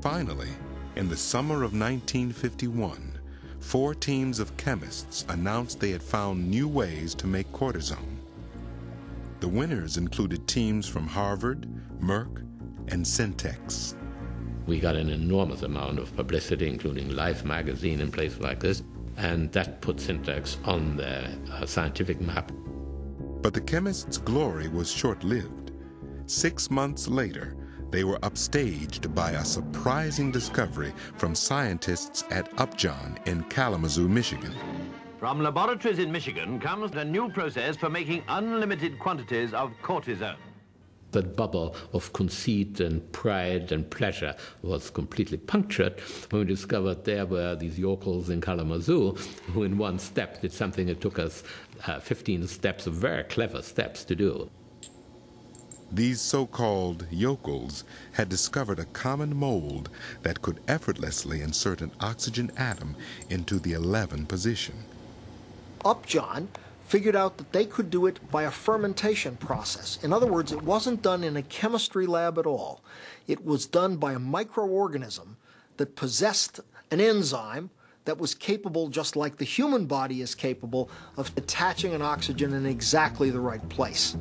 Finally, in the summer of 1951, 4 teams of chemists announced they had found new ways to make cortisone. The winners included teams from Harvard, Merck, and Syntex. We got an enormous amount of publicity, including Life magazine and places like this, and that put Syntex on the scientific map. But the chemists' glory was short-lived. 6 months later, they were upstaged by a surprising discovery from scientists at Upjohn in Kalamazoo, Michigan. From laboratories in Michigan comes a new process for making unlimited quantities of cortisone. That bubble of conceit and pride and pleasure was completely punctured when we discovered there were these yokels in Kalamazoo who in one step did something that took us 15 steps of very clever steps to do. These so-called yokels had discovered a common mold that could effortlessly insert an oxygen atom into the 11 position. Upjohn figured out that they could do it by a fermentation process. In other words, it wasn't done in a chemistry lab at all. It was done by a microorganism that possessed an enzyme that was capable, just like the human body is capable, of attaching an oxygen in exactly the right place.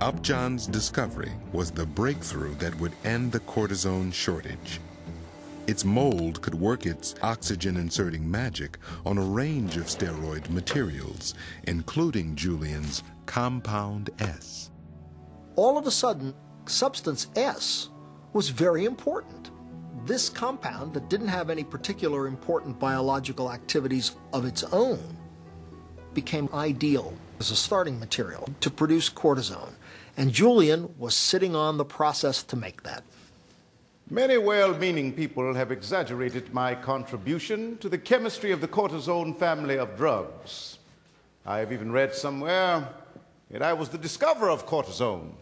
Upjohn's discovery was the breakthrough that would end the cortisone shortage. Its mold could work its oxygen-inserting magic on a range of steroid materials, including Julian's compound S. All of a sudden, substance S was very important. This compound that didn't have any particular important biological activities of its own became ideal as a starting material to produce cortisone, and Julian was sitting on the process to make that. Many well-meaning people have exaggerated my contribution to the chemistry of the cortisone family of drugs. I have even read somewhere that I was the discoverer of cortisone.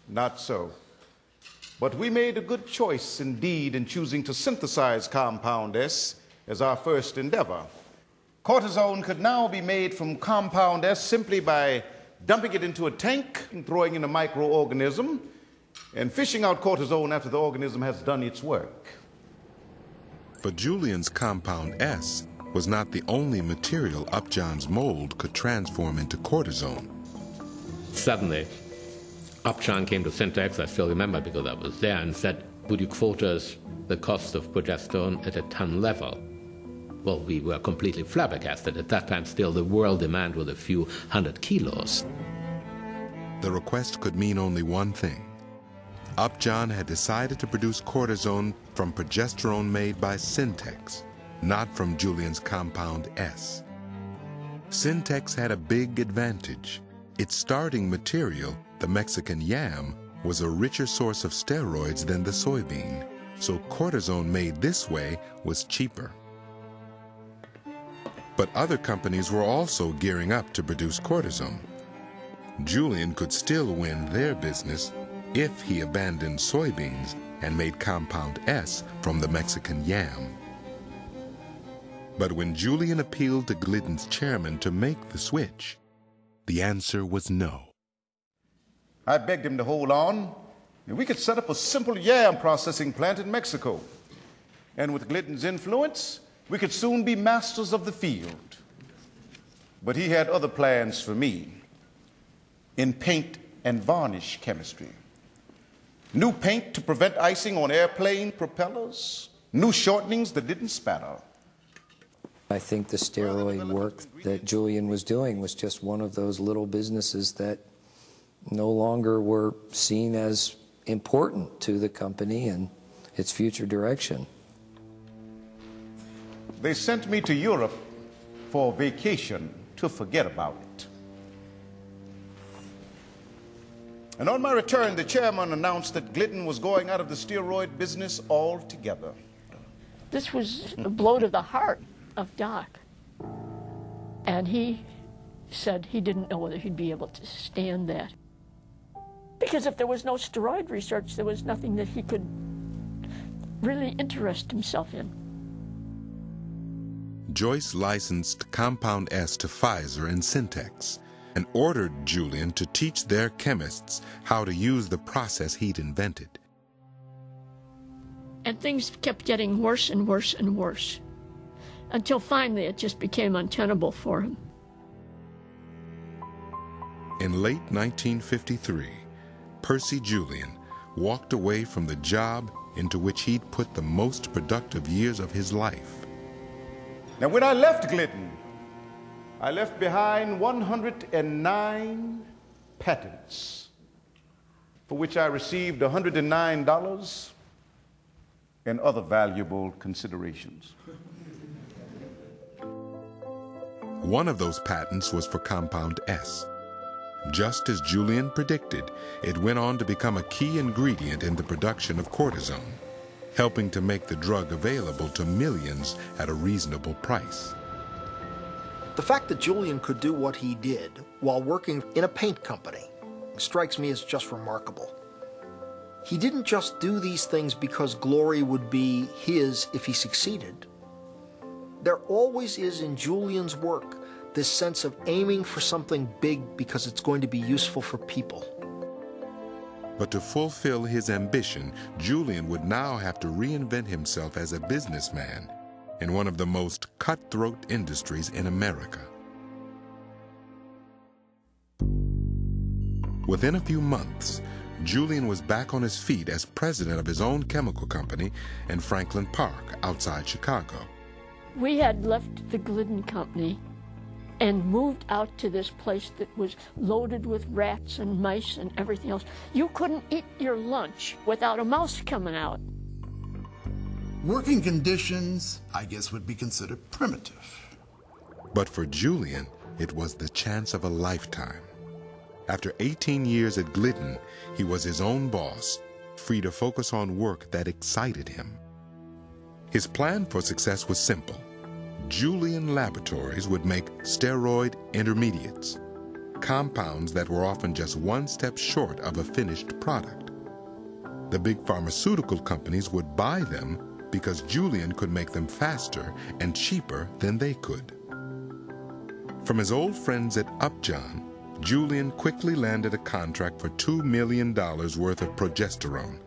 Not so. But we made a good choice indeed in choosing to synthesize compound S as our first endeavor. Cortisone could now be made from compound S simply by dumping it into a tank and throwing in a microorganism and fishing out cortisone after the organism has done its work. But Julian's compound S was not the only material Upjohn's mold could transform into cortisone. Suddenly, Upjohn came to Syntex, I still remember because I was there, and said, would you quote us the cost of progesterone at a ton level? Well, we were completely flabbergasted. At that time, still, the world demand was a few 100 kilos. The request could mean only one thing. Upjohn had decided to produce cortisone from progesterone made by Syntex, not from Julian's compound S. Syntex had a big advantage. Its starting material, the Mexican yam, was a richer source of steroids than the soybean, so cortisone made this way was cheaper. But other companies were also gearing up to produce cortisone. Julian could still win their business if he abandoned soybeans and made compound S from the Mexican yam. But when Julian appealed to Glidden's chairman to make the switch, the answer was no. I begged him to hold on, and we could set up a simple yam processing plant in Mexico. And with Glidden's influence, we could soon be masters of the field. But he had other plans for me in paint and varnish chemistry. New paint to prevent icing on airplane propellers, new shortenings that didn't spatter. I think the steroid work that Julian was doing was just one of those little businesses that no longer were seen as important to the company and its future direction. They sent me to Europe for a vacation to forget about it. And on my return, the chairman announced that Glidden was going out of the steroid business altogether. This was a blow to the heart of Doc. And he said he didn't know whether he'd be able to stand that. Because if there was no steroid research, there was nothing that he could really interest himself in. Joyce licensed compound S to Pfizer and Syntex and ordered Julian to teach their chemists how to use the process he'd invented. And things kept getting worse and worse and worse, until finally it just became untenable for him. In late 1953, Percy Julian walked away from the job into which he'd put the most productive years of his life. Now, when I left Glidden, I left behind 109 patents, for which I received $109 and other valuable considerations. One of those patents was for Compound S. Just as Julian predicted, it went on to become a key ingredient in the production of cortisone, helping to make the drug available to millions at a reasonable price. The fact that Julian could do what he did while working in a paint company strikes me as just remarkable. He didn't just do these things because glory would be his if he succeeded. There always is in Julian's work this sense of aiming for something big because it's going to be useful for people. But to fulfill his ambition, Julian would now have to reinvent himself as a businessman in one of the most cutthroat industries in America. Within a few months, Julian was back on his feet as president of his own chemical company in Franklin Park, outside Chicago. We had left the Glidden Company and moved out to this place that was loaded with rats and mice and everything else. You couldn't eat your lunch without a mouse coming out. Working conditions, I guess, would be considered primitive. But for Julian, it was the chance of a lifetime. After 18 years at Glidden, he was his own boss, free to focus on work that excited him. His plan for success was simple. Julian Laboratories would make steroid intermediates, compounds that were often just one step short of a finished product. The big pharmaceutical companies would buy them because Julian could make them faster and cheaper than they could. From his old friends at Upjohn, Julian quickly landed a contract for $2 million worth of progesterone.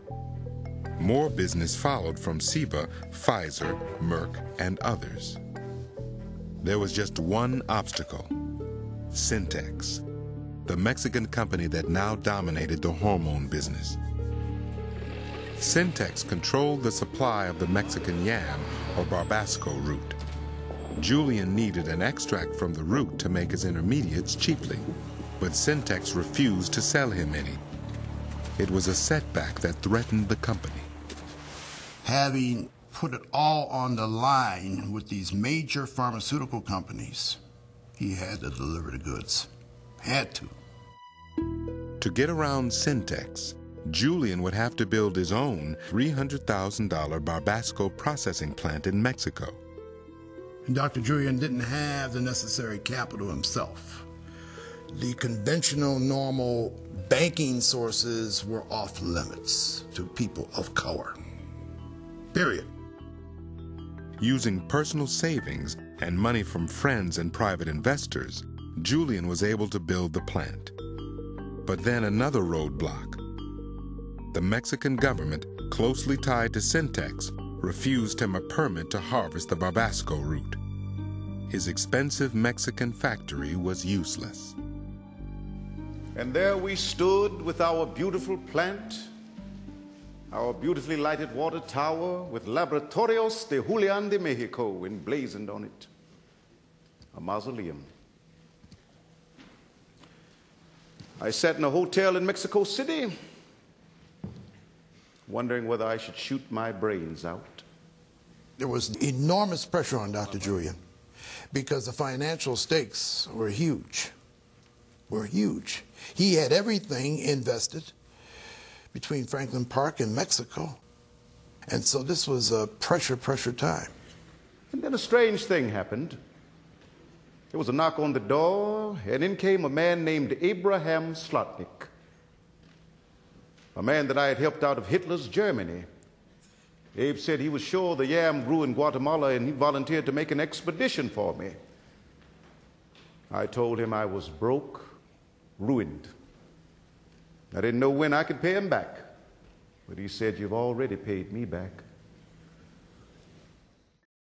More business followed from Ciba, Pfizer, Merck, and others. There was just one obstacle: Syntex, the Mexican company that now dominated the hormone business. Syntex controlled the supply of the Mexican yam, or Barbasco root. Julian needed an extract from the root to make his intermediates cheaply, but Syntex refused to sell him any. It was a setback that threatened the company. Having put it all on the line with these major pharmaceutical companies, he had to deliver the goods. Had to. To get around Syntex, Julian would have to build his own $300,000 Barbasco processing plant in Mexico. And Dr. Julian didn't have the necessary capital himself. The conventional, normal banking sources were off limits to people of color. Period. Using personal savings and money from friends and private investors, Julian was able to build the plant. But then another roadblock. The Mexican government, closely tied to Syntex, refused him a permit to harvest the Barbasco root. His expensive Mexican factory was useless. And there we stood with our beautiful plant, our beautifully lighted water tower with Laboratorios de Julián de Mexico emblazoned on it, a mausoleum. I sat in a hotel in Mexico City, wondering whether I should shoot my brains out. There was enormous pressure on Dr. Julian because the financial stakes were huge. He had everything invested between Franklin Park and Mexico. And so this was a pressure time. And then a strange thing happened. There was a knock on the door, and in came a man named Abraham Slotnick, a man that I had helped out of Hitler's Germany. Abe said he was sure the yam grew in Guatemala, and he volunteered to make an expedition for me. I told him I was broke, ruined. I didn't know when I could pay him back, but he said, "You've already paid me back."